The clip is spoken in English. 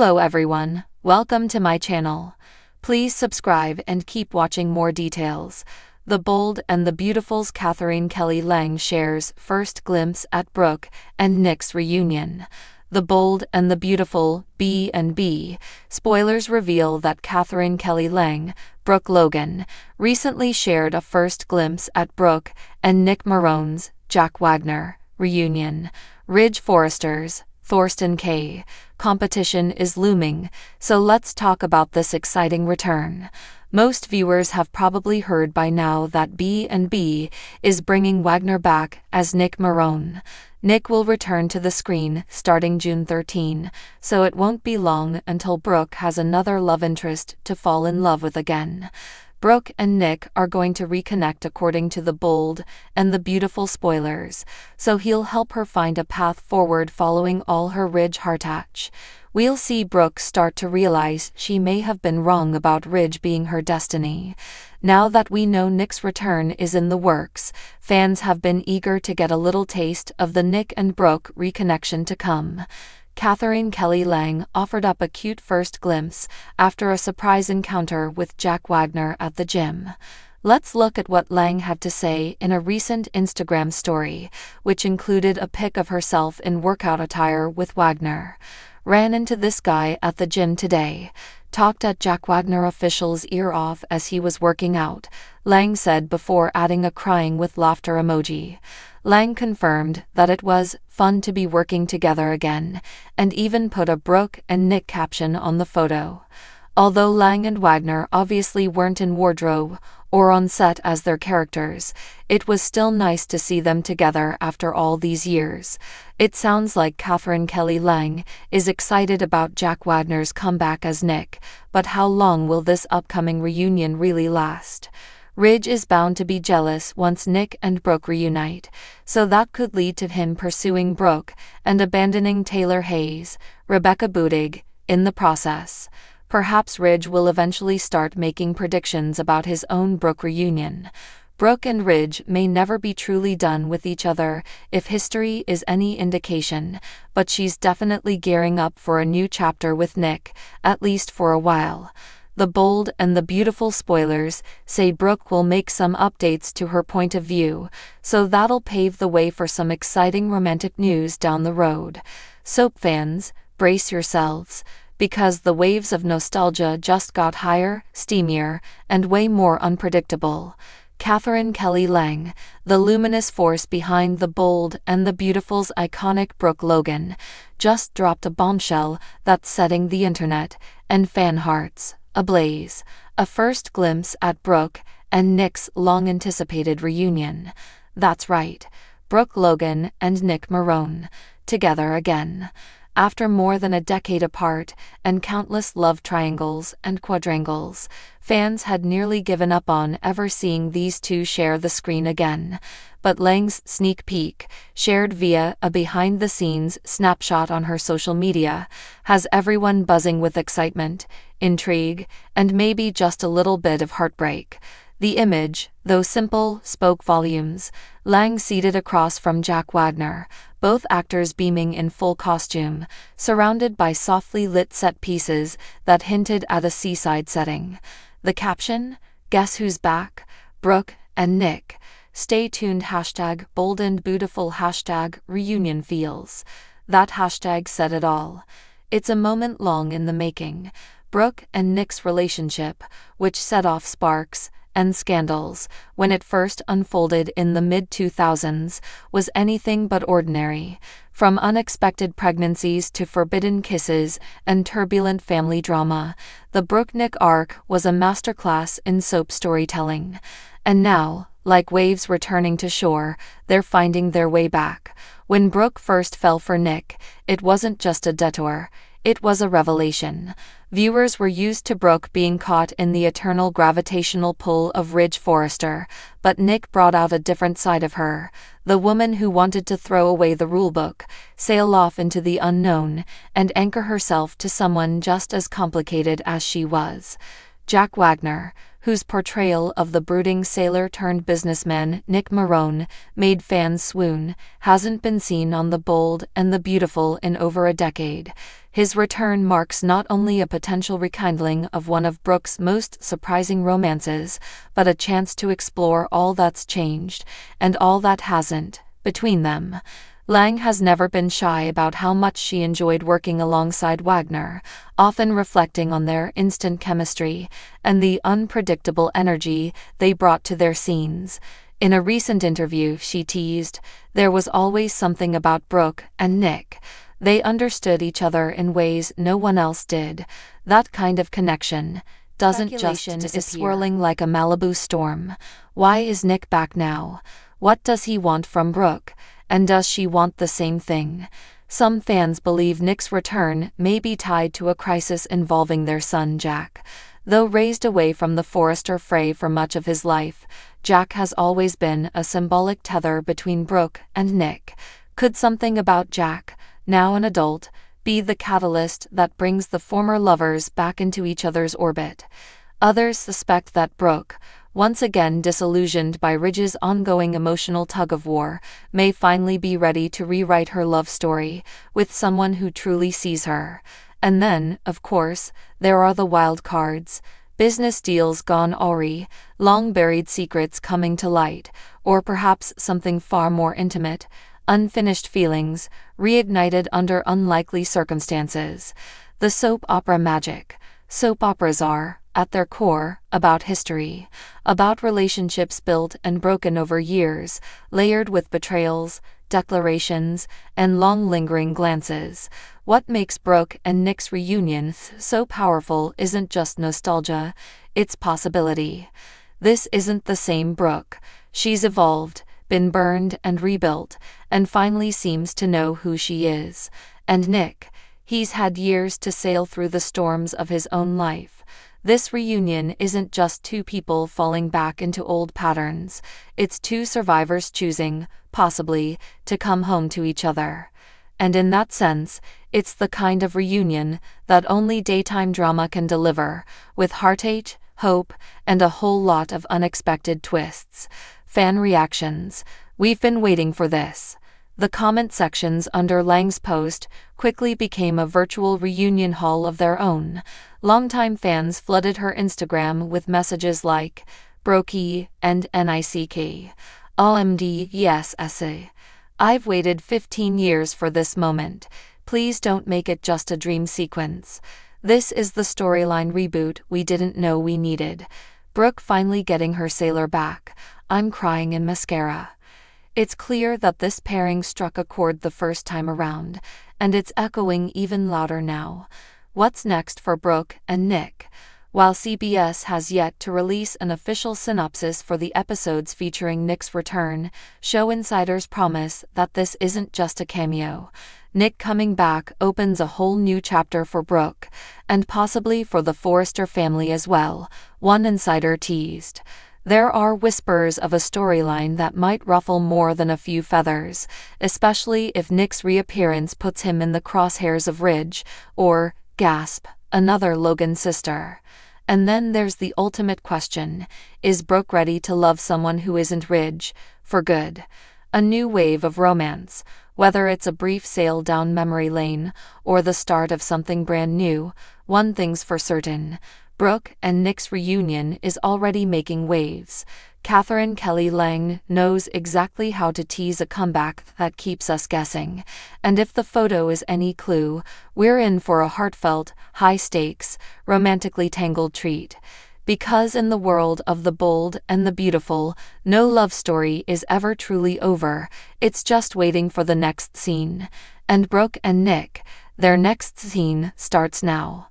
Hello everyone, welcome to my channel. Please subscribe and keep watching more details. The Bold and the Beautiful's Katherine Kelly Lang shares first glimpse at Brooke and Nick's reunion. The Bold and the Beautiful, B&B, spoilers reveal that Katherine Kelly Lang, Brooke Logan, recently shared a first glimpse at Brooke and Nick Marone's, Jack Wagner, reunion. Ridge Forrester's, Thorsten K. competition is looming, so let's talk about this exciting return. Most viewers have probably heard by now that B&B is bringing Wagner back as Nick Marone. Nick will return to the screen starting June 13, so it won't be long until Brooke has another love interest to fall in love with again. Brooke and Nick are going to reconnect according to the Bold and the Beautiful spoilers, so he'll help her find a path forward following all her Ridge heartache. We'll see Brooke start to realize she may have been wrong about Ridge being her destiny. Now that we know Nick's return is in the works, fans have been eager to get a little taste of the Nick and Brooke reconnection to come. Katherine Kelly Lang offered up a cute first glimpse after a surprise encounter with Jack Wagner at the gym. Let's look at what Lang had to say in a recent Instagram story, which included a pic of herself in workout attire with Wagner. Ran into this guy at the gym today. Talked at Jack Wagner official's ear off as he was working out, Lang said before adding a crying with laughter emoji. Lang confirmed that it was fun to be working together again, and even put a Brooke and Nick caption on the photo. Although Lang and Wagner obviously weren't in wardrobe or on set as their characters, it was still nice to see them together after all these years. It sounds like Katherine Kelly Lang is excited about Jack Wagner's comeback as Nick, but how long will this upcoming reunion really last? Ridge is bound to be jealous once Nick and Brooke reunite, so that could lead to him pursuing Brooke and abandoning Taylor Hayes, Rebecca Budig, in the process. Perhaps Ridge will eventually start making predictions about his own Brooke reunion. Brooke and Ridge may never be truly done with each other if history is any indication, but she's definitely gearing up for a new chapter with Nick, at least for a while. The Bold and the Beautiful spoilers say Brooke will make some updates to her point of view, so that'll pave the way for some exciting romantic news down the road. Soap fans, brace yourselves, because the waves of nostalgia just got higher, steamier, and way more unpredictable. Katherine Kelly Lang, the luminous force behind the Bold and the Beautiful's iconic Brooke Logan, just dropped a bombshell that's setting the internet and fan hearts ablaze. A first glimpse at Brooke and Nick's long-anticipated reunion. That's right, Brooke Logan and Nick Marone, together again. After more than a decade apart and countless love triangles and quadrangles, fans had nearly given up on ever seeing these two share the screen again. But Lang's sneak peek, shared via a behind-the-scenes snapshot on her social media, has everyone buzzing with excitement, intrigue, and maybe just a little bit of heartbreak. The image, though simple, spoke volumes. Lang seated across from Jack Wagner, both actors beaming in full costume, surrounded by softly lit set pieces that hinted at a seaside setting. The caption, "Guess who's back? Brooke and Nick." Stay tuned #Bold and Beautiful #reunion feels. That hashtag said it all. It's a moment long in the making. Brooke and Nick's relationship, which set off sparks and scandals when it first unfolded in the mid-2000s, was anything but ordinary. From unexpected pregnancies to forbidden kisses and turbulent family drama, the Brooke-Nick arc was a masterclass in soap storytelling. And now, like waves returning to shore, they're finding their way back. When Brooke first fell for Nick, it wasn't just a detour, it was a revelation. Viewers were used to Brooke being caught in the eternal gravitational pull of Ridge Forrester, but Nick brought out a different side of her, the woman who wanted to throw away the rulebook, sail off into the unknown, and anchor herself to someone just as complicated as she was. Jack Wagner, whose portrayal of the brooding sailor-turned-businessman Nick Marone made fans swoon, hasn't been seen on The Bold and the Beautiful in over a decade. His return marks not only a potential rekindling of one of Brooke's most surprising romances, but a chance to explore all that's changed, and all that hasn't, between them. Lang has never been shy about how much she enjoyed working alongside Wagner, often reflecting on their instant chemistry and the unpredictable energy they brought to their scenes. In a recent interview, she teased, "There was always something about Brooke and Nick. They understood each other in ways no one else did. That kind of connection doesn't just disappear." Is swirling like a Malibu storm. Why is Nick back now? What does he want from Brooke? And does she want the same thing? Some fans believe Nick's return may be tied to a crisis involving their son Jack. Though raised away from the Forrester fray for much of his life, Jack has always been a symbolic tether between Brooke and Nick. Could something about Jack, now an adult, be the catalyst that brings the former lovers back into each other's orbit? Others suspect that Brooke, once again disillusioned by Ridge's ongoing emotional tug-of-war, may finally be ready to rewrite her love story with someone who truly sees her. And then, of course, there are the wild cards. Business deals gone awry, long-buried secrets coming to light, or perhaps something far more intimate, unfinished feelings, reignited under unlikely circumstances. The soap opera magic. Soap operas are, at their core, about history, about relationships built and broken over years, layered with betrayals, declarations, and long-lingering glances. What makes Brooke and Nick's reunion so powerful isn't just nostalgia, it's possibility. This isn't the same Brooke. She's evolved, been burned and rebuilt, and finally seems to know who she is. And Nick, he's had years to sail through the storms of his own life. This reunion isn't just two people falling back into old patterns, it's two survivors choosing, possibly, to come home to each other. And in that sense, it's the kind of reunion that only daytime drama can deliver, with heartache, hope, and a whole lot of unexpected twists. Fan reactions. We've been waiting for this. The comment sections under Lang's post quickly became a virtual reunion hall of their own. Longtime fans flooded her Instagram with messages like, "Brokey" and "NICK. OMD, yes, essay. I've waited 15 years for this moment. Please don't make it just a dream sequence. This is the storyline reboot we didn't know we needed. Brooke finally getting her sailor back. I'm crying in mascara." It's clear that this pairing struck a chord the first time around, and it's echoing even louder now. What's next for Brooke and Nick? While CBS has yet to release an official synopsis for the episodes featuring Nick's return, show insiders promise that this isn't just a cameo. Nick coming back opens a whole new chapter for Brooke, and possibly for the Forrester family as well, one insider teased. There are whispers of a storyline that might ruffle more than a few feathers, especially if Nick's reappearance puts him in the crosshairs of Ridge, or, gasp, another Logan sister. And then there's the ultimate question, is Brooke ready to love someone who isn't Ridge, for good? A new wave of romance, whether it's a brief sail down memory lane, or the start of something brand new, one thing's for certain. Brooke and Nick's reunion is already making waves. Katherine Kelly Lang knows exactly how to tease a comeback that keeps us guessing. And if the photo is any clue, we're in for a heartfelt, high-stakes, romantically tangled treat. Because in the world of the bold and the beautiful, no love story is ever truly over, it's just waiting for the next scene. And Brooke and Nick, their next scene starts now.